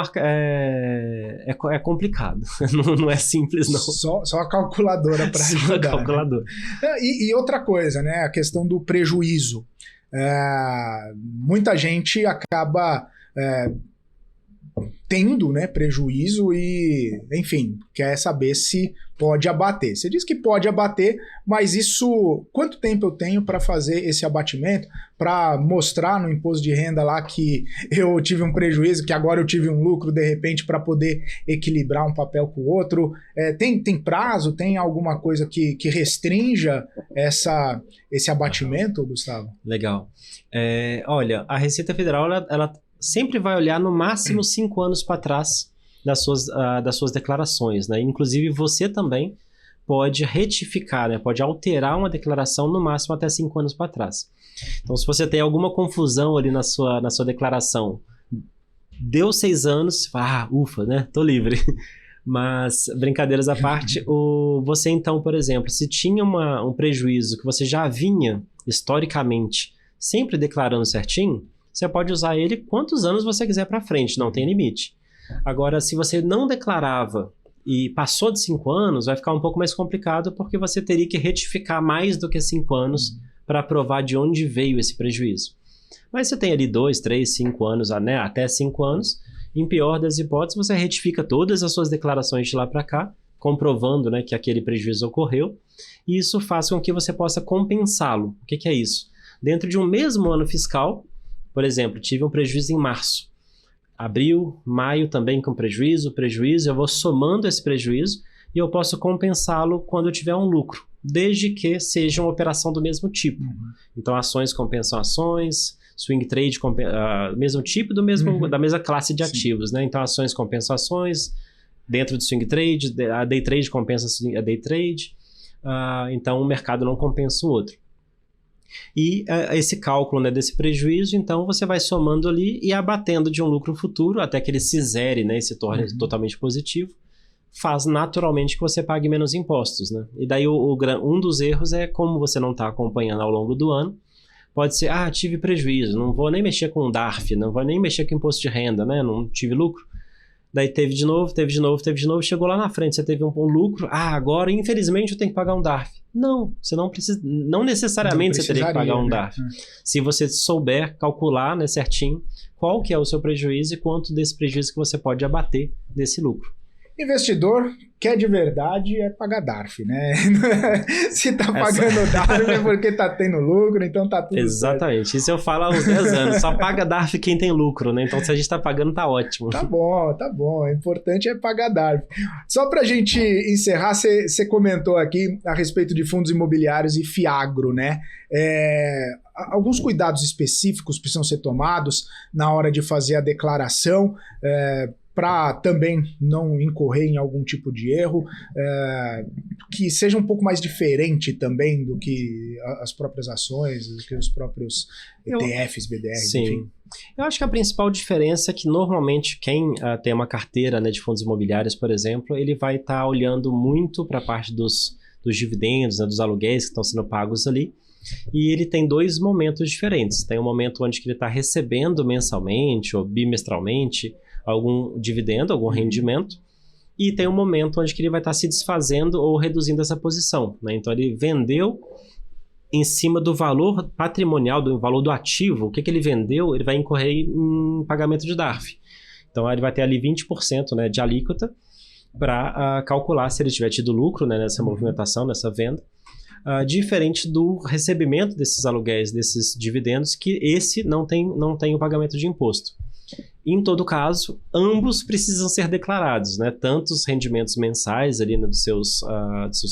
é complicado, não é simples não. Só a calculadora para ajudar. Só a calculadora. Né? E outra coisa, né, a questão do prejuízo. Muita gente acaba tendo, né, prejuízo e, enfim, quer saber se pode abater. Você diz que pode abater, mas isso, quanto tempo eu tenho para fazer esse abatimento, para mostrar no imposto de renda lá que eu tive um prejuízo, que agora eu tive um lucro, de repente, para poder equilibrar um papel com o outro? Tem prazo? Tem alguma coisa que restrinja esse abatimento, Gustavo? Legal. Olha, a Receita Federal, ela sempre vai olhar no máximo 5 anos para trás das suas declarações, né? Inclusive você também pode retificar, né? Pode alterar uma declaração no máximo até 5 anos para trás. Então, se você tem alguma confusão ali na sua declaração, deu 6 anos, ufa, né? Tô livre. Mas, brincadeiras à parte, você então, por exemplo, se tinha um prejuízo que você já vinha, historicamente, sempre declarando certinho, você pode usar ele quantos anos você quiser para frente, não tem limite. Agora, se você não declarava e passou de 5 anos, vai ficar um pouco mais complicado porque você teria que retificar mais do que 5 anos para provar de onde veio esse prejuízo. Mas você tem ali 2, 3, 5 anos, né, até 5 anos, Em pior das hipóteses, você retifica todas as suas declarações de lá para cá, comprovando, né, que aquele prejuízo ocorreu, e isso faz com que você possa compensá-lo. O que é isso? Dentro de um mesmo ano fiscal, por exemplo, tive um prejuízo em março, abril, maio também com prejuízo, eu vou somando esse prejuízo e eu posso compensá-lo quando eu tiver um lucro, desde que seja uma operação do mesmo tipo. Então, ações compensam ações, swing trade, mesmo tipo da mesma classe de ativos, né? Então, ações compensam ações, dentro do swing trade, a day trade compensa a day trade, então o mercado não compensa o outro. E esse cálculo, né, desse prejuízo, então você vai somando ali e abatendo de um lucro futuro até que ele se zere, né, e se torne totalmente positivo, faz naturalmente que você pague menos impostos, né? E daí um dos erros é como você não está acompanhando ao longo do ano, pode ser, tive prejuízo, não vou nem mexer com o DARF, não vou nem mexer com imposto de renda, né, não tive lucro. Daí teve de novo, chegou lá na frente, você teve um lucro, agora infelizmente eu tenho que pagar um DARF. Não, você não precisa, não necessariamente você teria que pagar um DARF. Se você souber calcular, né, certinho qual que é o seu prejuízo e quanto desse prejuízo que você pode abater desse lucro. Investidor quer de verdade é pagar DARF, né? Se tá pagando DARF é porque tá tendo lucro, então tá tudo Exatamente, certo. Isso eu falo há uns 10 anos, só paga DARF quem tem lucro, né? Então se a gente tá pagando, tá ótimo. Tá bom, o importante é pagar DARF. Só pra gente encerrar, você comentou aqui a respeito de fundos imobiliários e FIAGRO, né? Alguns cuidados específicos precisam ser tomados na hora de fazer a declaração, para também não incorrer em algum tipo de erro, que seja um pouco mais diferente também do que as próprias ações, do que os próprios ETFs, BDRs, enfim. Eu acho que a principal diferença é que normalmente quem tem uma carteira, né, de fundos imobiliários, por exemplo, ele vai estar olhando muito para a parte dos dividendos, né, dos aluguéis que estão sendo pagos ali, e ele tem 2 momentos diferentes. Tem um momento onde ele está recebendo mensalmente ou bimestralmente algum dividendo, algum rendimento, e tem um momento onde ele vai estar se desfazendo ou reduzindo essa posição, né? Então ele vendeu em cima do valor patrimonial, do valor do ativo. O que ele vendeu, ele vai incorrer em pagamento de DARF. Então ele vai ter ali 20%, né, de alíquota para calcular se ele tiver tido lucro, né, nessa movimentação, nessa venda. Diferente do recebimento desses aluguéis, desses dividendos, que esse não tem o pagamento de imposto. Em todo caso, ambos precisam ser declarados, né? Tanto os rendimentos mensais ali, né, dos seus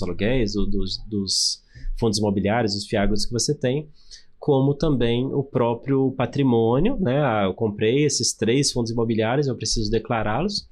aluguéis, dos fundos imobiliários, dos FIAGROS que você tem, como também o próprio patrimônio, né? Eu comprei esses 3 fundos imobiliários, eu preciso declará-los,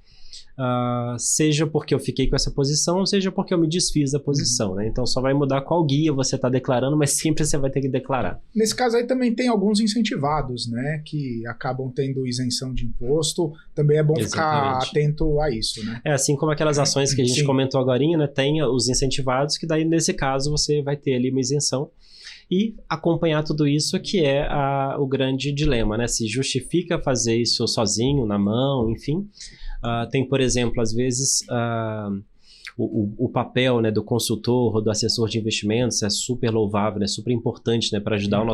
seja porque eu fiquei com essa posição, seja porque eu me desfiz da posição, né? Então só vai mudar qual guia você está declarando, mas sempre você vai ter que declarar. Nesse caso aí também tem alguns incentivados, né, que acabam tendo isenção de imposto, também é bom ficar atento a isso, né? Assim como aquelas ações que a gente comentou agorinha, né, tem os incentivados, que daí nesse caso você vai ter ali uma isenção. E acompanhar tudo isso que é o grande dilema, né? Se justifica fazer isso sozinho, na mão, enfim. Tem, por exemplo, às vezes o papel, né, do consultor ou do assessor de investimentos é super louvável, é super importante, né, para ajudar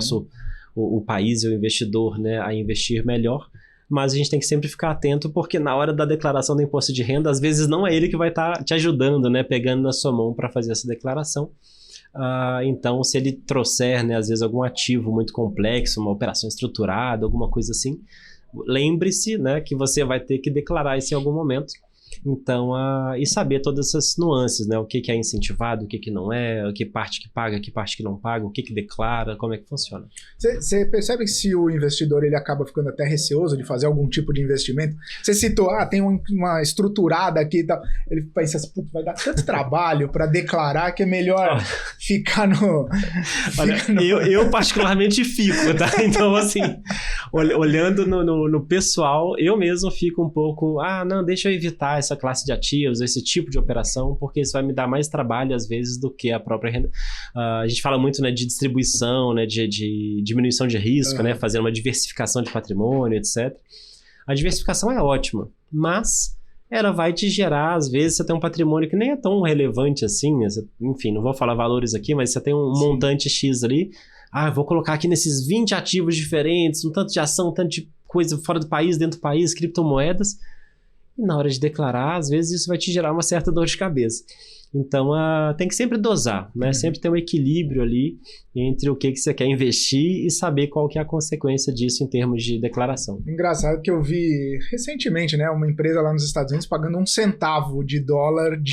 o país e o investidor, né, a investir melhor. Mas a gente tem que sempre ficar atento, porque na hora da declaração do imposto de renda, às vezes não é ele que vai estar te ajudando, né, pegando na sua mão para fazer essa declaração. Então, se ele trouxer, né, às vezes algum ativo muito complexo, uma operação estruturada, alguma coisa assim, lembre-se, né, que você vai ter que declarar isso em algum momento. Então, e saber todas essas nuances, né, o que é incentivado, o que não é, que parte que paga, que parte que não paga, o que declara, como é que funciona. Você percebe que se o investidor ele acaba ficando até receoso de fazer algum tipo de investimento, você citou, tem uma estruturada aqui e tal, ele pensa assim, vai dar tanto trabalho para declarar que é melhor ficar no... Eu particularmente fico, tá? Então, assim, olhando no pessoal, eu mesmo fico um pouco, não, deixa eu evitar essa classe de ativos, esse tipo de operação, porque isso vai me dar mais trabalho às vezes do que a própria renda. A gente fala muito, né, de distribuição, né, de diminuição de risco, né, fazer uma diversificação de patrimônio, etc. A diversificação é ótima, mas ela vai te gerar, às vezes você tem um patrimônio que nem é tão relevante assim, né? Enfim, não vou falar valores aqui, mas você tem um montante X ali, eu vou colocar aqui nesses 20 ativos diferentes, um tanto de ação, um tanto de coisa fora do país, dentro do país, criptomoedas. E na hora de declarar, às vezes isso vai te gerar uma certa dor de cabeça. Então, tem que sempre dosar, né? Sempre ter um equilíbrio ali entre o que você quer investir e saber qual que é a consequência disso em termos de declaração. Engraçado que eu vi recentemente, né, uma empresa lá nos Estados Unidos pagando $1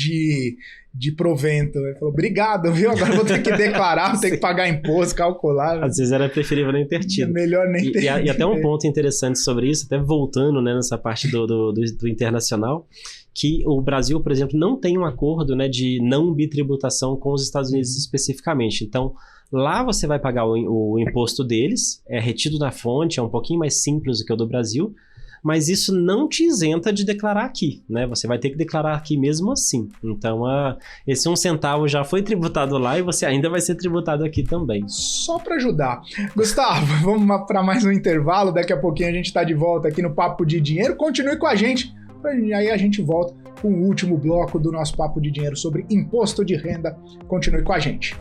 de provento. Ele falou, obrigado, viu? Agora vou ter que declarar, vou ter que pagar imposto, calcular. Às vezes era preferível nem ter tido. É melhor nem ter. E até um ponto interessante sobre isso, até voltando, né, nessa parte do internacional, que o Brasil, por exemplo, não tem um acordo, né, de não bitributação com os Estados Unidos especificamente. Então, lá você vai pagar o imposto deles, é retido na fonte, é um pouquinho mais simples do que o do Brasil, mas isso não te isenta de declarar aqui, né? Você vai ter que declarar aqui mesmo assim. Então, esse $1 já foi tributado lá e você ainda vai ser tributado aqui também. Só para ajudar. Gustavo, vamos para mais um intervalo. Daqui a pouquinho a gente está de volta aqui no Papo de Dinheiro. Continue com a gente. Aí a gente volta com o último bloco do nosso Papo de Dinheiro sobre imposto de renda. Continue com a gente.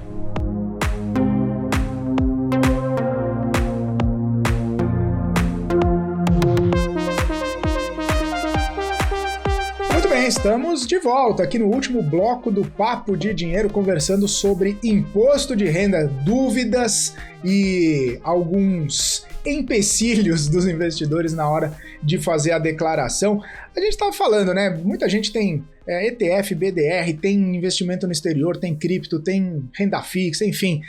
Muito bem, estamos de volta aqui no último bloco do Papo de Dinheiro, conversando sobre imposto de renda, dúvidas e alguns empecilhos dos investidores na hora de fazer a declaração. A gente estava falando, né? Muita gente tem ETF, BDR, tem investimento no exterior, tem cripto, tem renda fixa, enfim.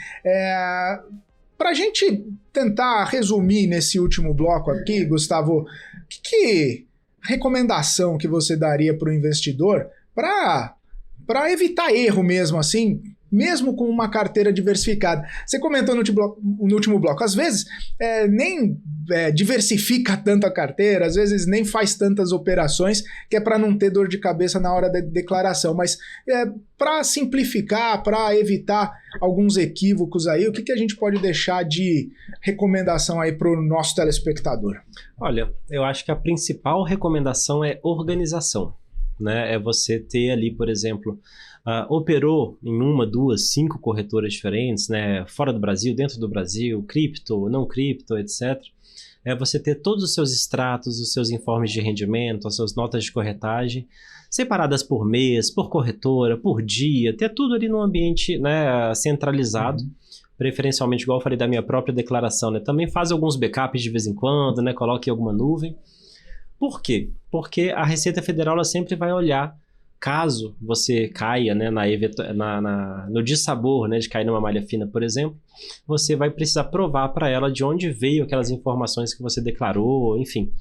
Para a gente tentar resumir nesse último bloco aqui, Gustavo, que recomendação que você daria para o investidor para evitar erro mesmo assim, mesmo com uma carteira diversificada? Você comentou no último bloco, às vezes nem diversifica tanto a carteira, às vezes nem faz tantas operações, que é para não ter dor de cabeça na hora da declaração, mas para simplificar, para evitar alguns equívocos aí, o que a gente pode deixar de recomendação aí para o nosso telespectador? Olha, eu acho que a principal recomendação é organização, né? É você ter ali, por exemplo, operou em 1, 2, 5 corretoras diferentes, né? Fora do Brasil, dentro do Brasil, cripto, não cripto, etc. É você ter todos os seus extratos, os seus informes de rendimento, as suas notas de corretagem, separadas por mês, por corretora, por dia, ter tudo ali num ambiente, né, centralizado. Preferencialmente, igual eu falei da minha própria declaração, né? Também faz alguns backups de vez em quando, né? Coloque em alguma nuvem. Por quê? Porque a Receita Federal ela sempre vai olhar, caso você caia, né, no dissabor, né, de cair numa malha fina, por exemplo, você vai precisar provar para ela de onde veio aquelas informações que você declarou, enfim.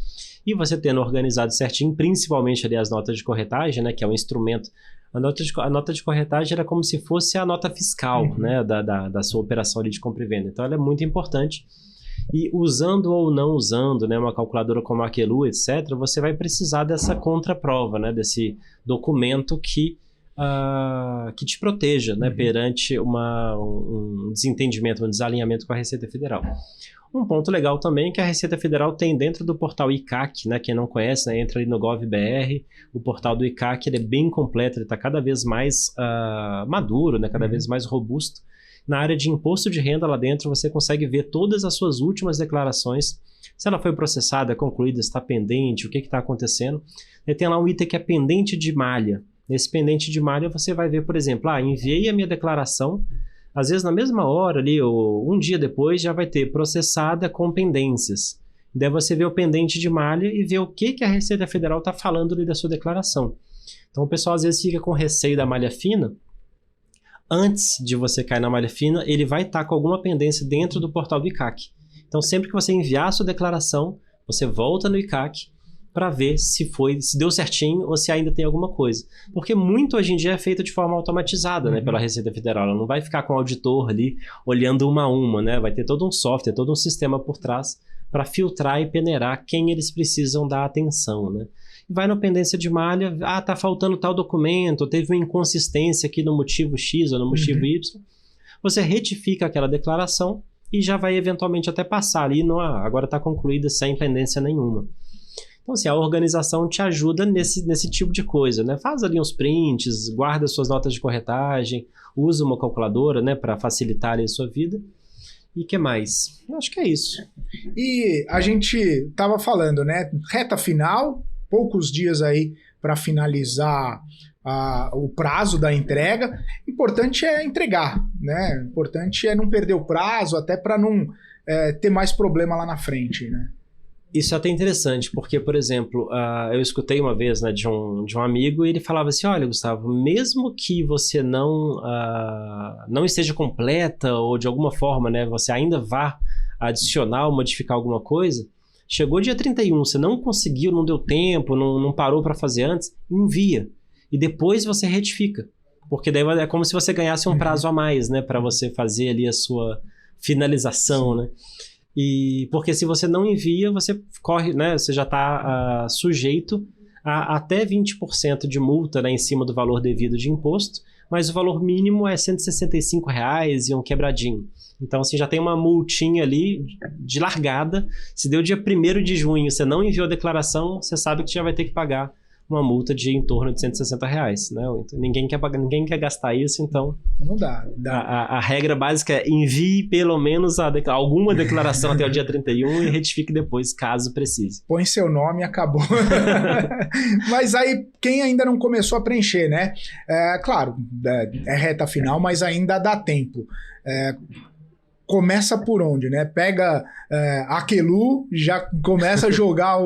E você tendo organizado certinho, principalmente ali as notas de corretagem, né, que é um instrumento. A nota de corretagem era como se fosse a nota fiscal, né, da sua operação ali de compra e venda. Então ela é muito importante. E usando ou não usando, né, uma calculadora como a Aquelu, etc., você vai precisar dessa contraprova, né, desse documento que te proteja, né, perante um desentendimento, um desalinhamento com a Receita Federal. Um ponto legal também é que a Receita Federal tem dentro do portal ICAC, né, quem não conhece, né, entra ali no GovBR, o portal do ICAC ele é bem completo, ele está cada vez mais maduro, né, cada vez mais robusto. Na área de imposto de renda lá dentro, você consegue ver todas as suas últimas declarações, se ela foi processada, concluída, está pendente, o que está acontecendo. E tem lá um item que é pendente de malha. Nesse pendente de malha você vai ver, por exemplo, enviei a minha declaração, às vezes na mesma hora ali, ou um dia depois, já vai ter processada com pendências. Daí você vê o pendente de malha e vê o que a Receita Federal está falando ali da sua declaração. Então o pessoal às vezes fica com receio da malha fina. Antes de você cair na malha fina, ele vai estar com alguma pendência dentro do portal do ICAC. Então, sempre que você enviar a sua declaração, você volta no ICAC para ver se deu certinho ou se ainda tem alguma coisa. Porque muito hoje em dia é feito de forma automatizada, né, pela Receita Federal. Ela não vai ficar com o auditor ali olhando uma a uma, né? Vai ter todo um software, todo um sistema por trás para filtrar e peneirar quem eles precisam dar atenção, né? Vai na pendência de malha, tá faltando tal documento, teve uma inconsistência aqui no motivo X ou no motivo Y. Você retifica aquela declaração e já vai eventualmente até passar ali, agora está concluída sem pendência nenhuma. Então, assim, a organização te ajuda nesse tipo de coisa, né? Faz ali uns prints, guarda suas notas de corretagem, usa uma calculadora, né, para facilitar ali a sua vida. E o que mais? Eu acho que é isso. E a gente estava falando, né? Reta final, poucos dias aí para finalizar o prazo da entrega. Importante é entregar, né? Importante é não perder o prazo, até para não ter mais problema lá na frente, né? Isso é até interessante, porque, por exemplo, eu escutei uma vez, né, de um amigo, e ele falava assim, olha, Gustavo, mesmo que você não esteja completa, ou de alguma forma, né, você ainda vá adicionar ou modificar alguma coisa, chegou dia 31, você não conseguiu, não deu tempo, não parou para fazer antes, envia. E depois você retifica. Porque daí é como se você ganhasse um prazo a mais, né, para você fazer ali a sua finalização, né? E porque se você não envia, você corre, né? Você já está sujeito a até 20% de multa, né, em cima do valor devido de imposto, mas o valor mínimo é R$165 e um quebradinho. Então, assim, já tem uma multinha ali de largada. Se deu dia 1º de junho, você não enviou a declaração, você sabe que já vai ter que pagar uma multa de em torno de R$160, né? Então, ninguém quer gastar isso, então... Não dá. A regra básica é envie pelo menos alguma declaração até o dia 31 e retifique depois, caso precise. Põe seu nome e acabou. Mas aí, quem ainda não começou a preencher, né? Claro, é reta final, mas ainda dá tempo. Começa por onde, né? Pega Aquelu, já começa a jogar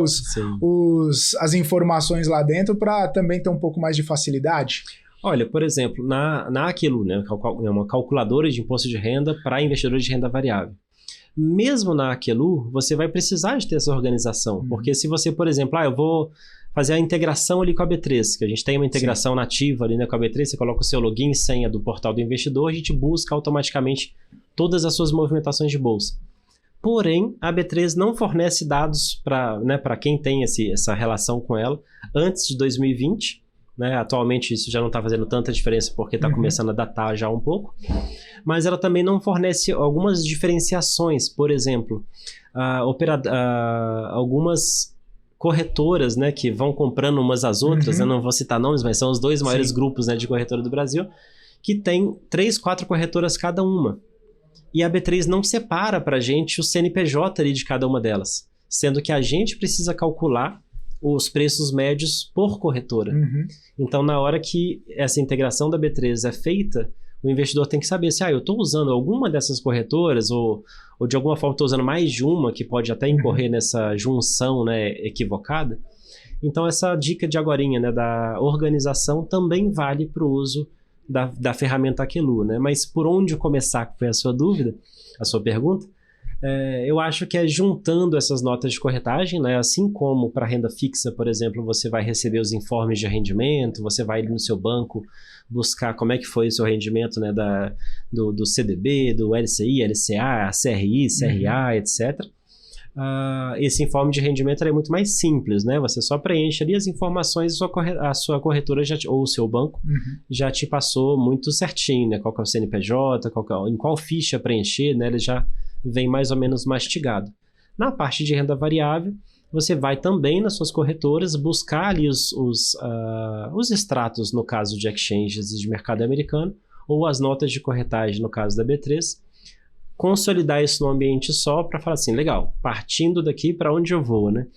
as informações lá dentro para também ter um pouco mais de facilidade. Olha, por exemplo, na Aquelu, né, é uma calculadora de imposto de renda para investidores de renda variável. Mesmo na Aquelu, você vai precisar de ter essa organização, porque se você, por exemplo, eu vou fazer a integração ali com a B3, que a gente tem uma integração nativa ali, né, com a B3, você coloca o seu login e senha do portal do investidor, a gente busca automaticamente todas as suas movimentações de bolsa. Porém, a B3 não fornece dados para quem tem essa relação com ela antes de 2020. Né? Atualmente isso já não está fazendo tanta diferença porque está começando a datar já um pouco. Mas ela também não fornece algumas diferenciações. Por exemplo, algumas corretoras, né, que vão comprando umas às outras, eu não vou citar nomes, mas são os dois maiores grupos, né, de corretora do Brasil, que tem 3, 4 corretoras cada uma. E a B3 não separa para a gente o CNPJ ali de cada uma delas, sendo que a gente precisa calcular os preços médios por corretora. Então, na hora que essa integração da B3 é feita, o investidor tem que saber se eu estou usando alguma dessas corretoras ou de alguma forma estou usando mais de uma, que pode até incorrer nessa junção, né, equivocada. Então, essa dica de agorinha, né, da organização também vale para o uso da ferramenta Aquelu, né? Mas por onde começar, que foi a sua dúvida, a sua pergunta, eu acho que é juntando essas notas de corretagem, né? Assim como para renda fixa, por exemplo, você vai receber os informes de rendimento, você vai ali no seu banco buscar como é que foi o seu rendimento, né, do CDB, do LCI, LCA, CRI, CRA, etc. Esse informe de rendimento é muito mais simples, né? Você só preenche ali as informações e a sua corretora ou o seu banco já te passou muito certinho, né? Qual que é o CNPJ, em qual ficha preencher, né? Ele já vem mais ou menos mastigado. Na parte de renda variável, você vai também nas suas corretoras buscar ali os extratos, no caso de exchanges e de mercado americano, ou as notas de corretagem, no caso da B3, consolidar isso num ambiente só para falar assim, legal, partindo daqui para onde eu vou, né?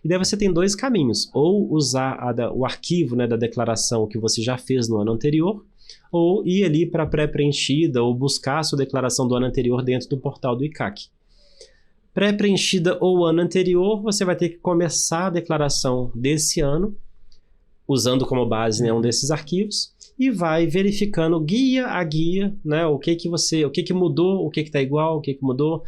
E daí você tem 2 caminhos, ou usar o arquivo, né, da declaração que você já fez no ano anterior, ou ir ali para pré-preenchida, ou buscar a sua declaração do ano anterior dentro do portal do ICAC. Pré-preenchida ou ano anterior, você vai ter que começar a declaração desse ano, usando como base, né, um desses arquivos, e vai verificando guia a guia, né, o que mudou, o que está igual, o que mudou,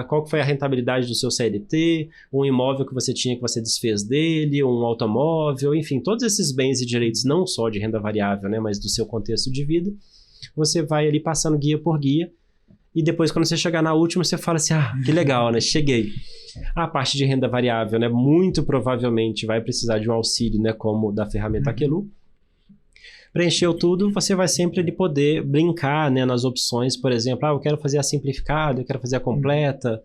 qual que foi a rentabilidade do seu CLT, um imóvel que você tinha que você desfez dele, um automóvel, enfim, todos esses bens e direitos, não só de renda variável, né, mas do seu contexto de vida, você vai ali passando guia por guia, e depois quando você chegar na última, você fala assim, que legal, né, cheguei. A parte de renda variável, né, muito provavelmente vai precisar de um auxílio, né, como da ferramenta Aquelu. Preencheu tudo, você vai sempre ali poder brincar, né, nas opções, por exemplo, eu quero fazer a simplificada, eu quero fazer a completa,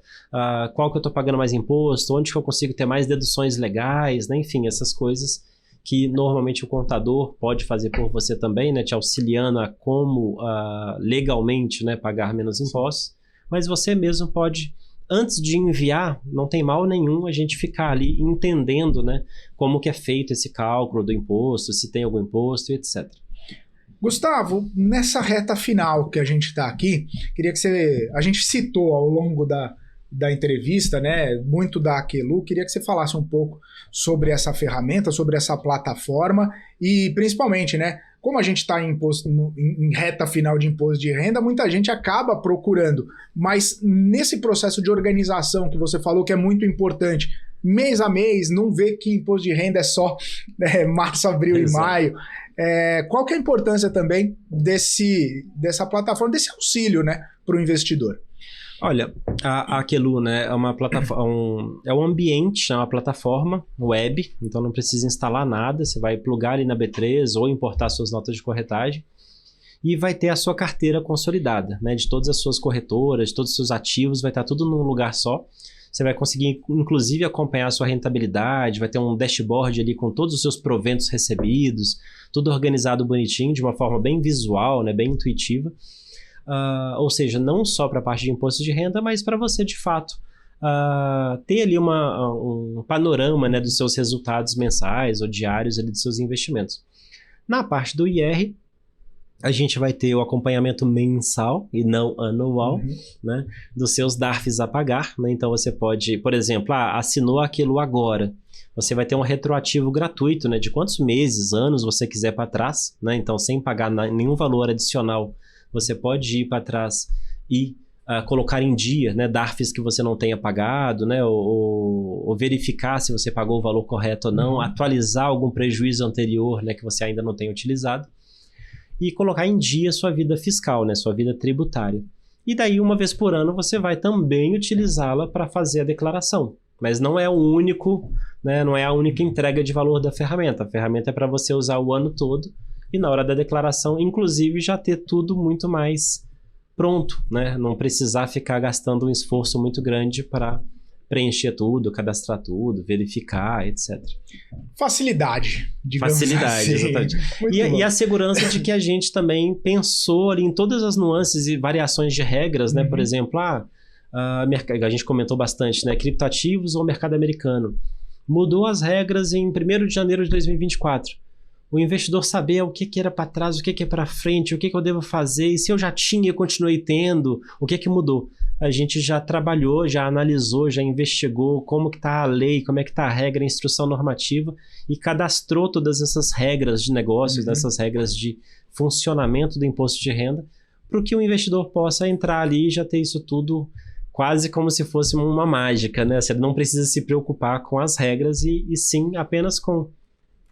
qual que eu estou pagando mais imposto, onde que eu consigo ter mais deduções legais, né, enfim, essas coisas que normalmente o contador pode fazer por você também, né, te auxiliando a como legalmente, né, pagar menos impostos, mas você mesmo pode antes de enviar, não tem mal nenhum a gente ficar ali entendendo, né, como que é feito esse cálculo do imposto, se tem algum imposto e etc. Gustavo, nessa reta final que a gente está aqui, queria que a gente citou ao longo da entrevista, né, muito da Aquelu, queria que você falasse um pouco sobre essa ferramenta, sobre essa plataforma e principalmente, né, como a gente está em reta final de imposto de renda, muita gente acaba procurando, mas nesse processo de organização que você falou que é muito importante, mês a mês, não vê que imposto de renda é só março, abril e maio. Qual que é a importância também dessa plataforma, desse auxílio, né, para o investidor? Olha, a Aquelu, né, é uma plataforma, é um ambiente, é uma plataforma web, então não precisa instalar nada, você vai plugar ali na B3 ou importar suas notas de corretagem e vai ter a sua carteira consolidada, né, de todas as suas corretoras, de todos os seus ativos, vai estar tudo num lugar só. Você vai conseguir, inclusive, acompanhar a sua rentabilidade, vai ter um dashboard ali com todos os seus proventos recebidos, tudo organizado bonitinho, de uma forma bem visual, né, bem intuitiva. Ou seja, não só para a parte de imposto de renda, mas para você, de fato, ter ali um panorama, né, dos seus resultados mensais ou diários ali, dos seus investimentos. Na parte do IR, a gente vai ter o acompanhamento mensal e não anual, né, dos seus DARFs a pagar. Né? Então você pode, por exemplo, assinou aquilo agora. Você vai ter um retroativo gratuito, né, de quantos meses, anos você quiser para trás. Né? Então, sem pagar nenhum valor adicional, você pode ir para trás e colocar em dia, né, DARFs que você não tenha pagado, né, ou verificar se você pagou o valor correto ou não, atualizar algum prejuízo anterior, né, que você ainda não tenha utilizado, e colocar em dia sua vida fiscal, né, sua vida tributária. E daí, uma vez por ano, você vai também utilizá-la para fazer a declaração. Mas não é o único, né, não é a única entrega de valor da ferramenta. A ferramenta é para você usar o ano todo e na hora da declaração, inclusive, já ter tudo muito mais pronto, né? Não precisar ficar gastando um esforço muito grande para preencher tudo, cadastrar tudo, verificar, etc. Facilidade, digamos assim. Exatamente. E a segurança de que a gente também pensou ali em todas as nuances e variações de regras, né? Por exemplo, a gente comentou bastante, né? Criptoativos ou mercado americano. Mudou as regras em 1º de janeiro de 2024. O investidor saber o que era para trás, o que é para frente, o que eu devo fazer, e se eu já tinha e continuei tendo, o que mudou? A gente já trabalhou, já analisou, já investigou como que está a lei, como é que está a regra, a instrução normativa, e cadastrou todas essas regras de negócios, essas regras de funcionamento do imposto de renda, para que o investidor possa entrar ali e já ter isso tudo quase como se fosse uma mágica, né? Você não precisa se preocupar com as regras e sim apenas com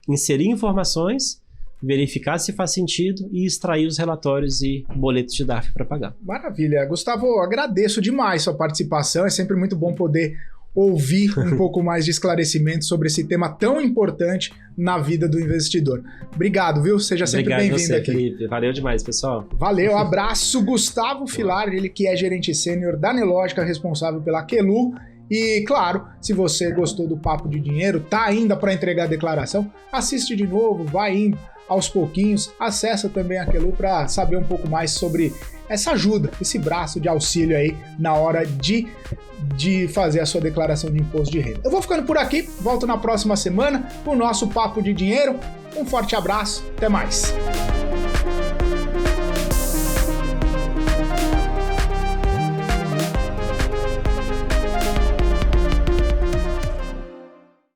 inserir informações, verificar se faz sentido e extrair os relatórios e boletos de DARF para pagar. Maravilha. Gustavo, agradeço demais sua participação. É sempre muito bom poder ouvir um pouco mais de esclarecimento sobre esse tema tão importante na vida do investidor. Obrigado, viu? Seja sempre bem-vindo aqui. Felipe. Valeu demais, pessoal. Valeu, abraço. Gustavo Filar, ele que é gerente sênior da Nelogica, responsável pela Aquelu. E, claro, se você gostou do Papo de Dinheiro, tá ainda para entregar a declaração, assiste de novo, vai indo aos pouquinhos, acessa também a Aquelu para saber um pouco mais sobre essa ajuda, esse braço de auxílio aí na hora de fazer a sua declaração de imposto de renda. Eu vou ficando por aqui, volto na próxima semana com o nosso Papo de Dinheiro. Um forte abraço, até mais!